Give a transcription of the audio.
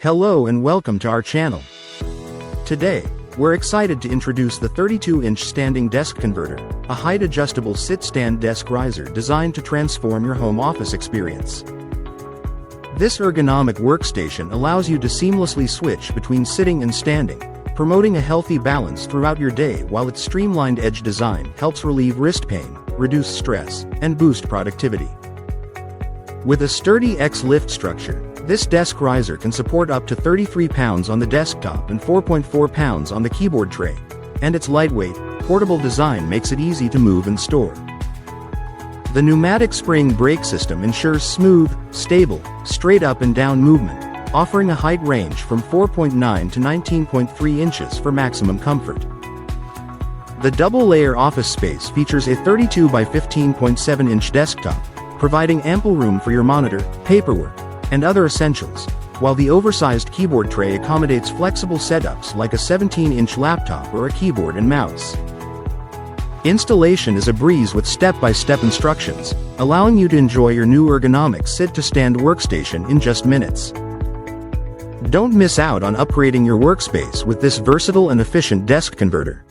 Hello and welcome to our channel. Today, we're excited to introduce the 32-inch standing desk converter, a height-adjustable sit-stand desk riser designed to transform your home office experience. This ergonomic workstation allows you to seamlessly switch between sitting and standing, promoting a healthy balance throughout your day, while its streamlined edge design helps relieve wrist pain, reduce stress, and boost productivity. With a sturdy X-lift structure, this desk riser can support up to 33 pounds on the desktop and 4.4 pounds on the keyboard tray, and its lightweight, portable design makes it easy to move and store. The pneumatic spring brake system ensures smooth, stable, straight up and down movement, offering a height range from 4.9 to 19.3 inches for maximum comfort. The double-layer office space features a 32 by 15.7-inch desktop, providing ample room for your monitor, paperwork, and other essentials, while the oversized keyboard tray accommodates flexible setups like a 17-inch laptop or a keyboard and mouse. Installation is a breeze with step-by-step instructions, allowing you to enjoy your new ergonomic sit-to-stand workstation in just minutes. Don't miss out on upgrading your workspace with this versatile and efficient desk converter.